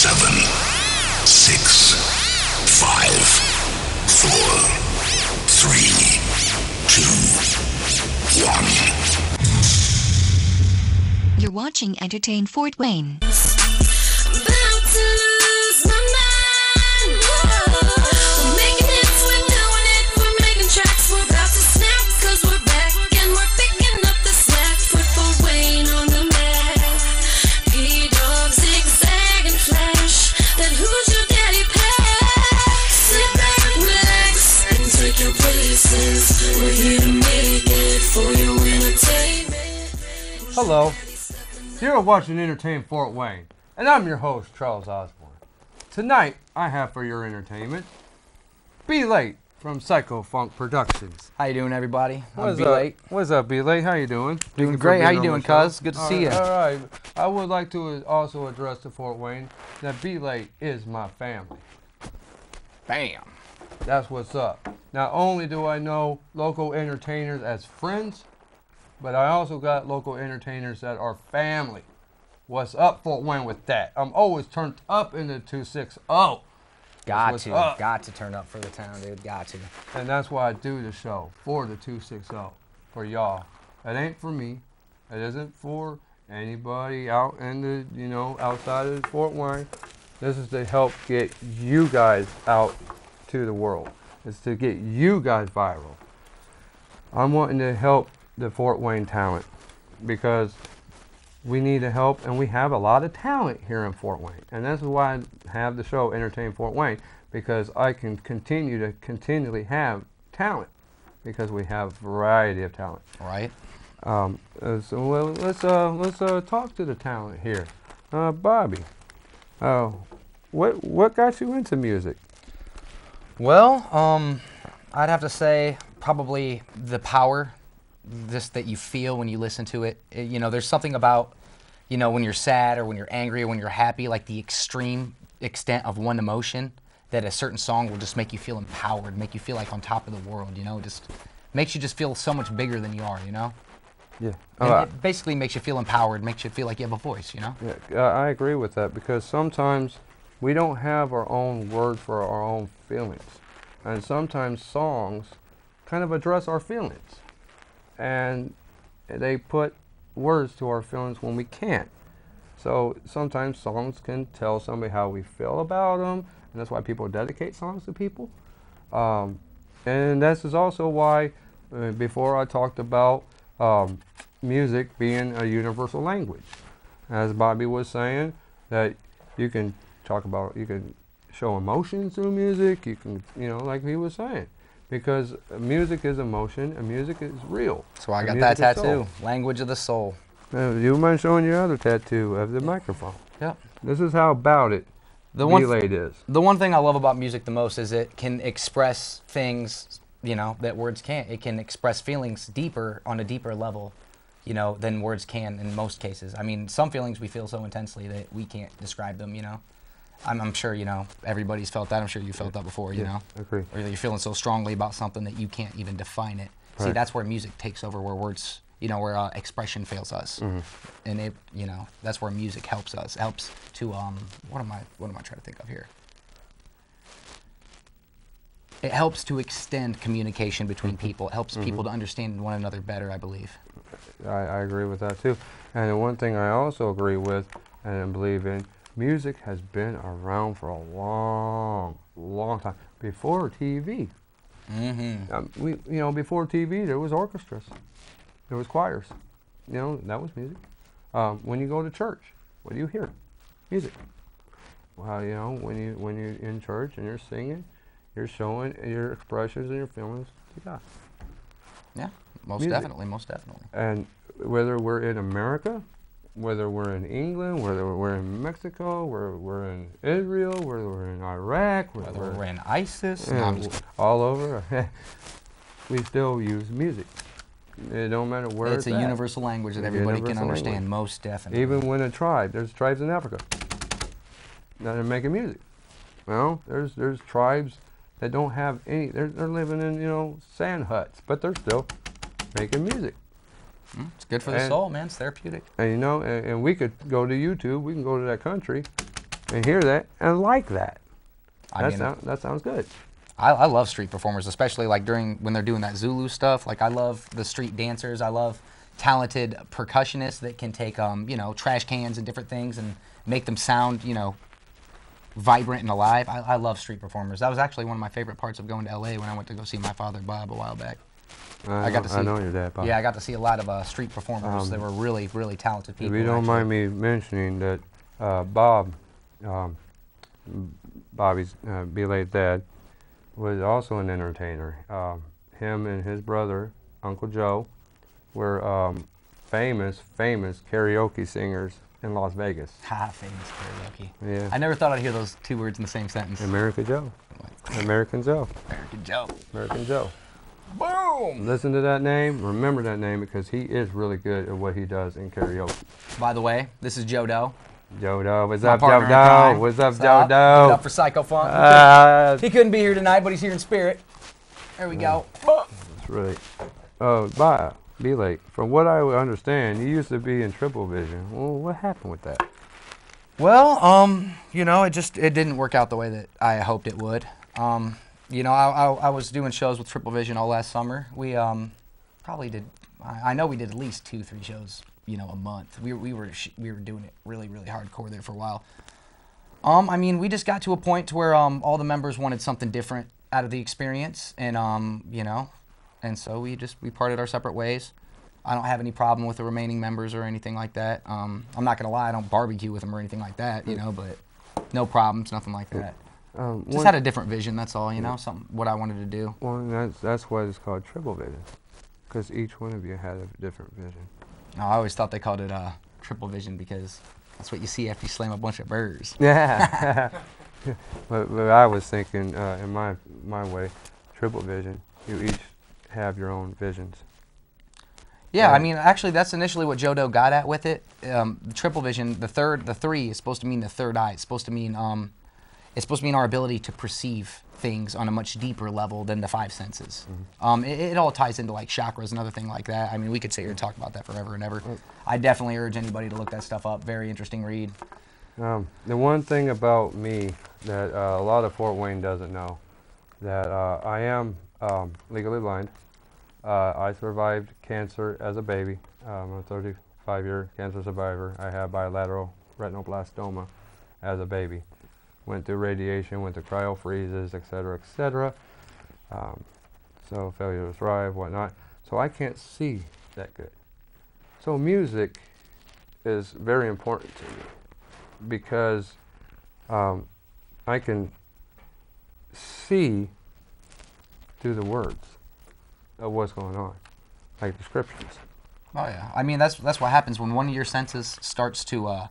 7, 6, 5, 4, 3, 2, 1. You're watching Entertain Fort Wayne. Hello, you're watching Entertain Fort Wayne, and I'm your host, Charles Osborne. Tonight, I have for your entertainment, BL8 from Psycho Funk Productions. How you doing, everybody? What's I'm BL8. What's up, BL8? How you doing? Doing great. How you doing, cuz? Good to see you. All right. I would like to also address to Fort Wayne that BL8 is my family. Bam. That's what's up. Not only do I know local entertainers as friends, but I also got local entertainers that are family. What's up, Fort Wayne, with that? I'm always turned up in the 260. Got to turn up for the town, dude. Got to. And that's why I do the show, for the 260, for y'all. It ain't for me. It isn't for anybody out in the, outside of Fort Wayne. This is to help get you guys out to the world. It's to get you guys viral. I'm wanting to help the Fort Wayne talent because we need the help, and we have a lot of talent here in Fort Wayne, and that's why I have the show Entertain Fort Wayne, because I can continue to continually have talent because we have a variety of talent. Right. So let's talk to the talent here. Bobby, what got you into music? Well, I'd have to say probably the power that you feel when you listen to it. There's something about, when you're sad or when you're angry or when you're happy, like the extreme extent of one emotion, that a certain song will just make you feel empowered, make you feel like on top of the world, just makes you just feel so much bigger than you are, Yeah. It basically makes you feel empowered, makes you feel like you have a voice, Yeah, I agree with that, because sometimes we don't have our own words for our own feelings. And sometimes songs kind of address our feelings. And they put words to our feelings when we can't. So sometimes songs can tell somebody how we feel about them, and that's why people dedicate songs to people. And this is also why, before I talked about music being a universal language. As Bobby was saying, that you can you can show emotions through music, you can, like he was saying. Because music is emotion and music is real. So I got that tattoo, language of the soul. You mind showing your other tattoo of the microphone? Yep. This is how about it BL8 is. The one thing I love about music the most is it can express things, that words can't. It can express feelings on a deeper level, than words can in most cases. I mean, some feelings we feel so intensely that we can't describe them, I'm sure, everybody's felt that. I'm sure you felt that before, I agree. Or you're feeling so strongly about something that you can't even define it. Right. See, that's where music takes over, where words, where expression fails us. Mm-hmm. And that's where music helps us. Helps to, what am I trying to think of here? It helps to extend communication between people. It helps people to understand one another better, I believe. I agree with that too. And the one thing I also agree with and believe in, music has been around for a long, long time. Before TV. Mm-hmm. Before TV, there was orchestras. There was choirs. That was music. When you go to church, what do you hear? Music. Well, when you're in church and you're singing, you're showing your expressions and your feelings to God. Yeah, most definitely. And whether we're in America, whether we're in England, whether we're in Mexico, whether we're in Israel, whether we're in Iraq, whether we're in ISIS, all over, we still use music. It don't matter where it's a universal language that everybody can understand, most definitely. Even when there's tribes in Africa that are making music. There's tribes that don't have any, they're living in, sand huts, but they're still making music. It's good for the soul, man. It's therapeutic. And and we could go to YouTube. We can go to that country and hear that and like that. I mean, That sounds good. I love street performers, especially like when they're doing that Zulu stuff. Like I love the street dancers. I love talented percussionists that can take you know, trash cans and different things and make them sound, you know, vibrant and alive. I love street performers. That was actually one of my favorite parts of going to LA when I went to go see my father Bob a while back. I know your dad, Bob. Yeah, I got to see a lot of street performers. They were really, really talented people. If you don't mind me mentioning that Bob, Bobby's BL8 dad, was also an entertainer. Him and his brother, Uncle Joe, were famous karaoke singers in Las Vegas. Ha, famous karaoke. Yeah. I never thought I'd hear those two words in the same sentence. American Joe. American Joe. American Joe. American Joe. Boom! Listen to that name, remember that name, because he is really good at what he does in karaoke. By the way, this is Joe Doe. Joe Doe, what's My up, partner Joe in Doe? crime. What's up, What's Joe up? Doe? Give it up for Psycho Funk. He couldn't be here tonight, but he's here in spirit. There we go. That's right. BL8, from what I understand, you used to be in Triple Vision. Well, what happened with that? Well, you know, it didn't work out the way that I hoped it would. You know, I was doing shows with Triple Vision all last summer. We probably did. I know we did at least 2-3 shows, you know, a month. We were doing it really hardcore there for a while. I mean, we just got to a point to where all the members wanted something different out of the experience, and you know, and so we parted our separate ways. I don't have any problem with the remaining members or anything like that. I'm not gonna lie, I don't barbecue with them or anything like that, you know, but no problems, nothing like that. Just had a different vision, that's all, you know, what I wanted to do. Well, that's why it's called Triple Vision, because each one of you had a different vision. No, I always thought they called it Triple Vision because that's what you see after you slam a bunch of birds. Yeah. but I was thinking, in my way, Triple Vision, you each have your own visions. Yeah, I mean, actually, that's initially what Joe Doe got at with it. The Triple Vision, the 3 is supposed to mean the third eye. It's supposed to mean our ability to perceive things on a much deeper level than the 5 senses. Mm-hmm. It all ties into like chakras and other thing like that. I mean, we could sit here and talk about that forever and ever. I definitely urge anybody to look that stuff up. Very interesting read. The one thing about me that a lot of Fort Wayne doesn't know, that I am legally blind. I survived cancer as a baby. I'm a 35-year cancer survivor. I had bilateral retinoblastoma as a baby. Went through radiation, went to cryo-freezes, etc., etc. So failure to thrive, whatnot. So I can't see that good. So music is very important to me because I can see through the words of what's going on, like descriptions. Oh yeah, I mean that's what happens when one of your senses starts to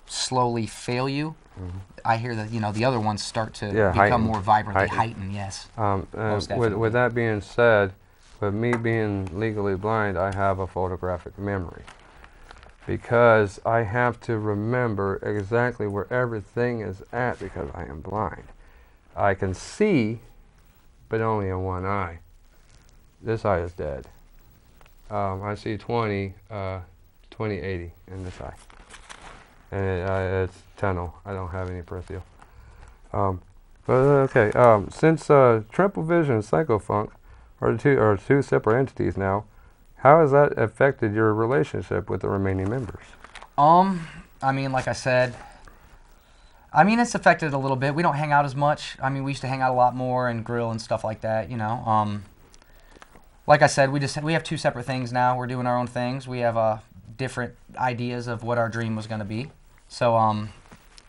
slowly fail you. Mm-hmm. I hear that, you know, the other ones start to become more vibrantly heightened. Yes. With that being said, with me being legally blind, I have a photographic memory because I have to remember exactly where everything is at because I am blind. I can see, but only in one eye. This eye is dead. I see 20/80 in this eye. And it's tunnel. I don't have any peripheral. Since Triple Vision and Psycho Funk are two separate entities now, how has that affected your relationship with the remaining members? I mean, like I said, it's affected a little bit. We don't hang out as much. I mean, we used to hang out a lot more and grill and stuff like that, you know. Like I said, we have 2 separate things now. We're doing our own things. We have different ideas of what our dream was going to be. So,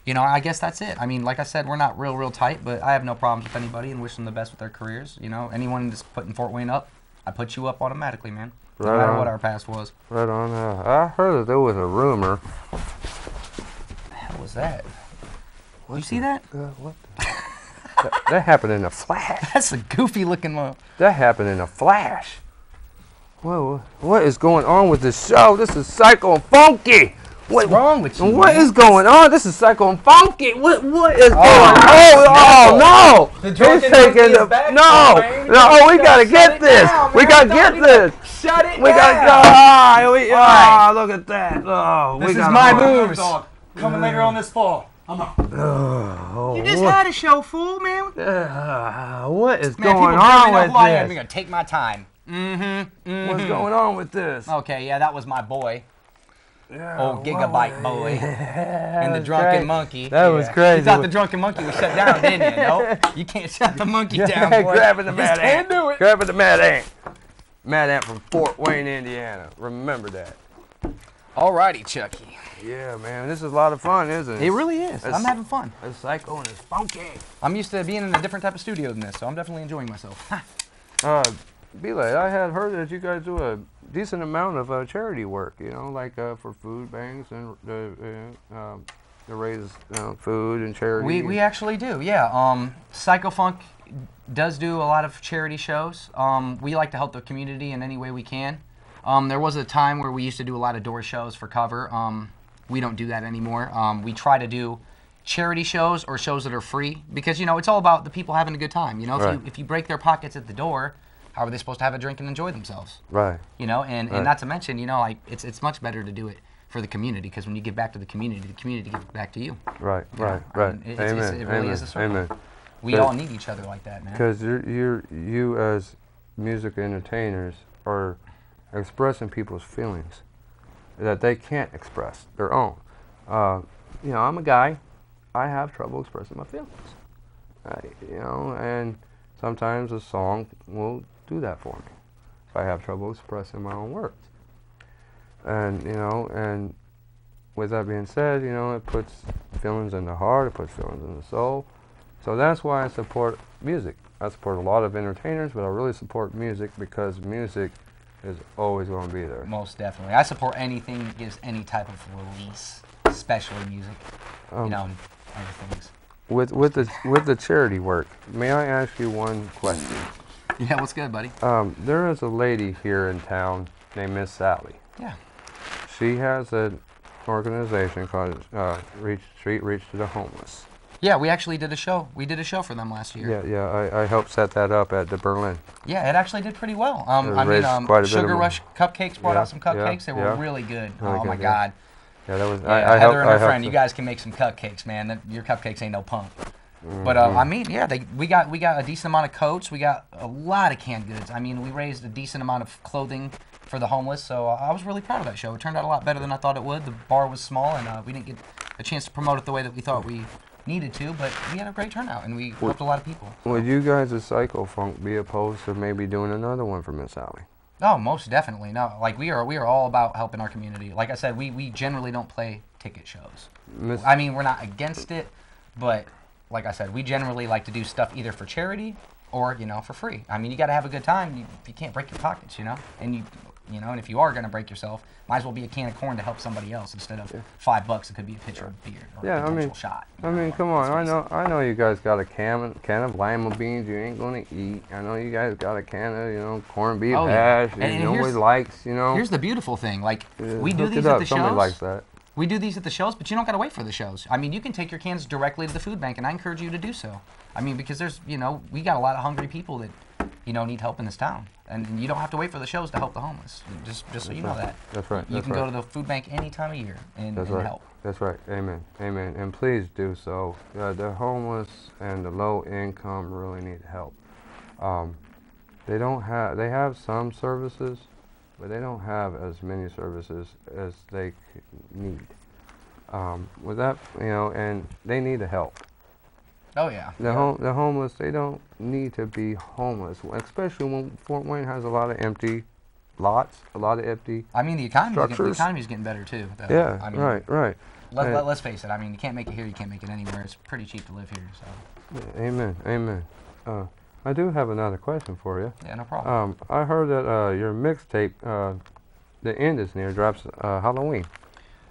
you know, I guess that's it. I mean, like I said, we're not real tight, but I have no problems with anybody and wish them the best with their careers. You know, anyone that's putting Fort Wayne up, I put you up automatically, man. No matter what our past was. Right on. I heard that there was a rumor. What the hell was that? Did you see that? What? That happened in a flash. That's a goofy looking one. That happened in a flash. Whoa, what is going on with this show? This is Psycho and Funky. What's wrong with you? What is going on? This is Psycho and Funky. What is going on? Oh no! The drunken monkey is back. No, we gotta get this. We gotta get this. Shut it We gotta. Look at that. Oh, this is my moves. Coming later on this fall. I'm on. Oh, You just had a show, fool, man. what is Man, going people on barely know with who I am. this? You're gonna take my time. What's going on with this? Okay, yeah, that was my boy. Yeah, Old Gigabyte boy. And the was drunken crazy. monkey. That was crazy. You thought the drunken monkey was shut down, didn't you? Nope. You can't shut the monkey down, boy. Grabbing the You mad just can't ant. do it. Grabbing the mad ant. Mad ant from Fort Wayne, Indiana. Remember that. Alrighty, Chucky. Yeah, man, this is a lot of fun, isn't it? It really is. I'm having fun. It's psycho and it's funky. I'm used to being in a different type of studio than this, so I'm definitely enjoying myself. BL8, I had heard that you guys do a decent amount of charity work, you know, like for food banks and to raise food and charity. We actually do, yeah. Psycho Funk does do a lot of charity shows. We like to help the community in any way we can. There was a time where we used to do a lot of door shows for cover. We don't do that anymore. We try to do charity shows or shows that are free because, you know, it's all about the people having a good time. You know, Right. if you break their pockets at the door, how are they supposed to have a drink and enjoy themselves? Right. You know, and Right. not to mention, you know, like it's much better to do it for the community because when you give back to the community gives back to you. Right, You know, right, I right. mean, Amen. it really Amen. is a circle. Amen. We all need each other like that, man. Because you as music entertainers are expressing people's feelings that they can't express their own. You know, I'm a guy. I have trouble expressing my feelings. You know, and sometimes a song will do that for me if I have trouble expressing my own words. And you know, and with that being said, you know, it puts feelings in the heart, it puts feelings in the soul. So that's why I support music. I support a lot of entertainers, but I really support music because music is always going to be there. Most definitely. I support anything that gives any type of release, especially music. You know, and other things. With the charity work, may I ask you one question? Yeah, what's good, buddy? There is a lady here in town named Miss Sally. Yeah. She has an organization called Street Reach to the Homeless. Yeah, we actually did a show. We did a show for them last year. Yeah, I helped set that up at the Berlin. Yeah, it actually did pretty well. raised quite a bit Sugar of Rush Cupcakes brought Yeah, out some cupcakes. They were yeah. really good. Really Oh good, my yeah. God. Yeah, that was. Yeah, I Heather and her helped friend, you guys can make some cupcakes, man. Your cupcakes ain't no punk. But I mean, yeah, we got a decent amount of coats. We got a lot of canned goods. I mean, we raised a decent amount of clothing for the homeless. So I was really proud of that show. It turned out a lot better than I thought it would. The bar was small, and we didn't get a chance to promote it the way that we thought we needed to. But we had a great turnout, and we helped a lot of people. Would you guys as Psycho Funk be opposed to maybe doing another one for Miss Sally? Oh, most definitely. No, like we are all about helping our community. Like I said, we generally don't play ticket shows. I mean, we're not against it, but like I said, we generally like to do stuff either for charity or, you know, for free. I mean, you got to have a good time. You can't break your pockets, you know? And you know, and if you are going to break yourself, might as well be a can of corn to help somebody else instead of $5. It could be a pitcher of beer or a potential shot. I mean, come on. I know you guys got a can of lima beans you ain't gonna eat. I know you guys got a can of, you know, corned beef hash. And nobody likes, you know. Here's the beautiful thing. Like, we do Hook these it at up. the Somebody shows. likes that. We do these at the shows, but you don't got to wait for the shows. I mean, you can take your cans directly to the food bank, and I encourage you to do so. I mean, because there's, you know, we got a lot of hungry people that, you know, need help in this town. And you don't have to wait for the shows to help the homeless. Just so you know that. That's right. You can go to the food bank any time of year and help. That's right. Amen. Amen. And please do so. The homeless and the low income really need help. They have some services, but they don't have as many services as they need. With that, you know, and they need the help. Oh yeah. The homeless, they don't need to be homeless, especially when Fort Wayne has a lot of empty lots, a lot of empty. I mean, the economy's getting better too. Though. Yeah. I mean, right. Let's face it. I mean, you can't make it here. You can't make it anywhere. It's pretty cheap to live here. So. Yeah, amen. I do have another question for you. Yeah, no problem. I heard that your mixtape, The End Is Near, drops Halloween.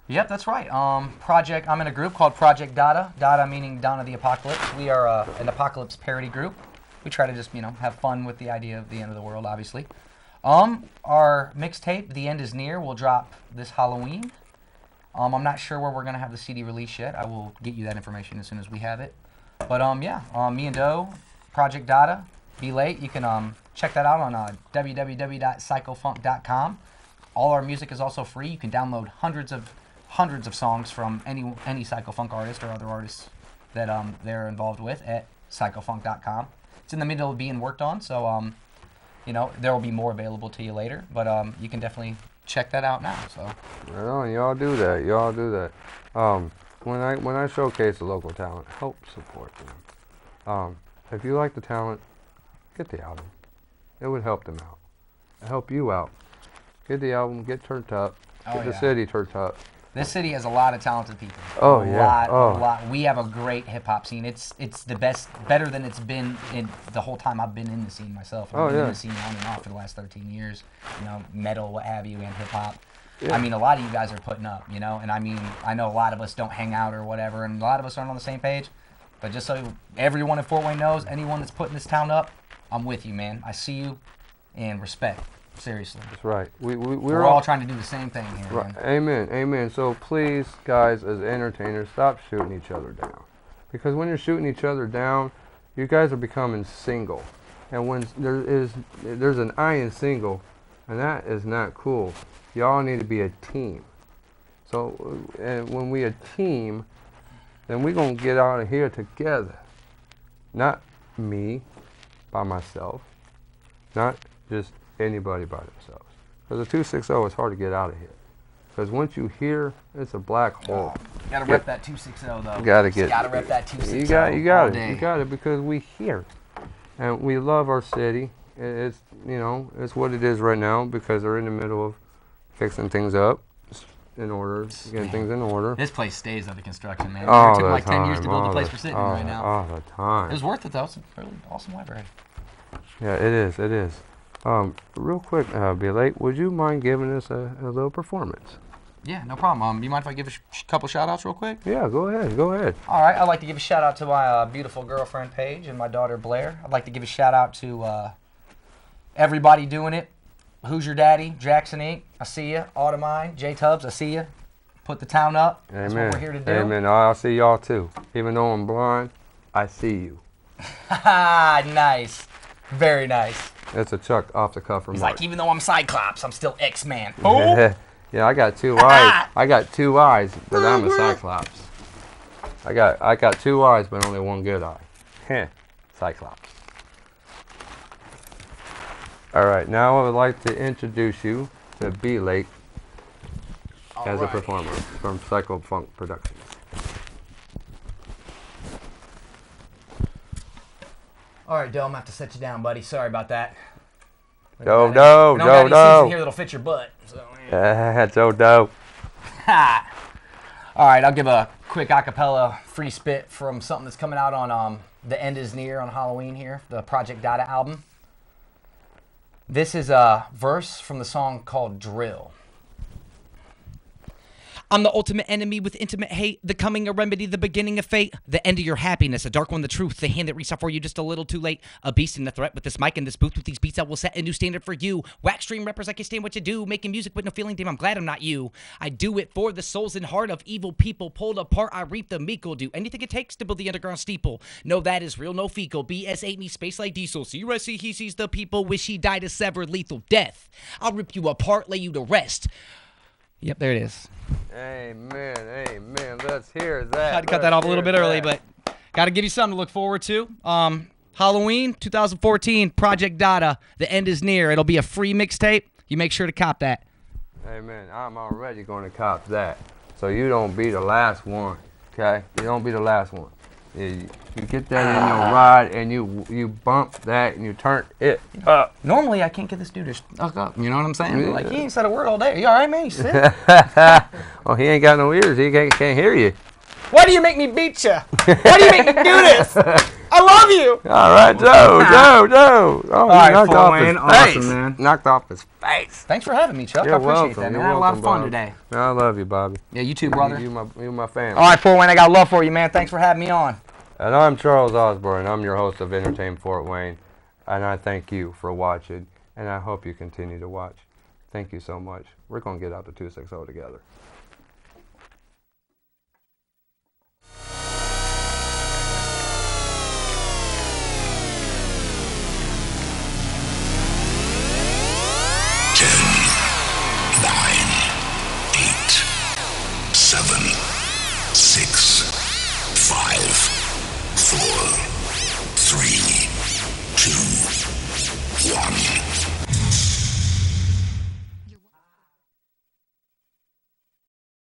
Yep, that's right. I'm in a group called Project Dada. Dada meaning Dawn of the Apocalypse. We are an apocalypse parody group. We try to just, you know, have fun with the idea of the end of the world, obviously. Our mixtape, The End Is Near, will drop this Halloween. I'm not sure where we're going to have the CD release yet. I will get you that information as soon as we have it. But, yeah, me and Doe, Project Dada, BL8. You can check that out on www.psychofunk.com. All our music is also free. You can download hundreds hundreds of songs from any psycho-funk artist or other artists that they're involved with at psychofunk.com. It's in the middle of being worked on, so you know, there will be more available to you later, but you can definitely check that out now. So right on, y'all do that. Y'all do that. When I showcase a local talent, help support them. If you like the talent, get the album. It would help them out. It'll help you out. Get the album. Get turned up. Get the city turned up. This city has a lot of talented people. Oh, a yeah. lot. We have a great hip hop scene. It's the best, better than it's been in the whole time I've been in the scene myself. I've been in the scene on and off for the last 13 years. You know, metal, what have you, and hip hop. Yeah. I mean, a lot of you guys are putting up, you know, and I mean, I know a lot of us don't hang out or whatever, and a lot of us aren't on the same page. But just so everyone in Fort Wayne knows, anyone that's putting this town up, I'm with you, man. I see you, and respect. Seriously. That's right. We're all trying to do the same thing here. Right. Man. Amen. Amen. So please, guys, as entertainers, stop shooting each other down. Because when you're shooting each other down, you guys are becoming single. And when there's an I in single, and that is not cool. Y'all need to be a team. So and when we a team, then we're going to get out of here together. Not me by myself. Not just anybody by themselves. Because a 260 is hard to get out of here. Because once you hear, it's a black hole. You gotta rep that 260 though. Gotta rep that 260. You got it because we here, and we love our city. It's it's what it is right now because they're in the middle of fixing things up, getting things in order. This place stays under construction, man. All it took the like 10 years to time, build the all place the- we're sitting in all right now. All the time. It was worth it though. It's a really awesome library. Yeah, it is. It is. Real quick, BL8, would you mind giving us a little performance? Yeah, no problem. You mind if I give a couple shout outs real quick? Yeah, go ahead. Go ahead. All right, I'd like to give a shout out to my beautiful girlfriend Paige and my daughter Blair. I'd like to give a shout out to everybody doing it. Who's your daddy? Jackson Inc. I see you. Automine, J Tubbs, I see you. Put the town up. Amen. That's what we're here to do. Amen. I'll see y'all too. Even though I'm blind, I see you. Nice. Very nice. That's a Chuck off the cuff remark. He's like, even though I'm Cyclops, I'm still X-Man. Yeah, I got two eyes. I got two eyes, but I'm a Cyclops. I got two eyes, but only one good eye. Heh, Cyclops. All right, now I would like to introduce you to BL8 as a performer from Psycho Funk Productions. All right, Dome, I have to set you down, buddy. Sorry about that. No. Don't got any seats in here that'll fit your butt. So, yeah. Joe Doe. All right, I'll give a quick acapella free spit from something that's coming out on The End Is Near on Halloween here, the Project Data album. This is a verse from the song called Drill. I'm the ultimate enemy with intimate hate, the coming a remedy, the beginning of fate, the end of your happiness, a dark one, the truth, the hand that reached out for you just a little too late, a beast and a threat with this mic and this booth with these beats I will set a new standard for you. Wax stream rappers, I can stand what you do, making music with no feeling, damn, I'm glad I'm not you. I do it for the souls and heart of evil people, pulled apart, I reap the meek, will do anything it takes to build the underground steeple. No, that is real, no fecal, BS8 me space like diesel, see, he sees the people, wish he died a severed lethal death. I'll rip you apart, lay you to rest. Yep, there it is. Amen, amen. Let's hear that. Tried to cut that off a little bit early, but got to give you something to look forward to. Halloween 2014, Project Data. The end is near. It'll be a free mixtape. You make sure to cop that. Amen. I'm already going to cop that. So you don't be the last one, okay? You don't be the last one. You get that in your ride and you bump that and you turn it up. Normally, I can't get this dude to stuck up. You know what I'm saying? Like, he ain't said a word all day. You all right, man? You sick? Well, he ain't got no ears. He can't hear you. Why do you make me beat you? Why do you make me do this? I love you. All right, Joe. Oh, all right, knocked Fort off Wayne, his face. awesome, man. Knocked off his face. Thanks for having me, Chuck. You're I appreciate welcome. that, man. You're I had a lot of welcome, fun Bob. today. I love you, Bobby. Yeah, you too, brother. You my family. All right, Fort Wayne, I got love for you, man. Thanks for having me on. And I'm Charles Osborne. I'm your host of Entertain Fort Wayne. And I thank you for watching. And I hope you continue to watch. Thank you so much. We're going to get out to 260 together.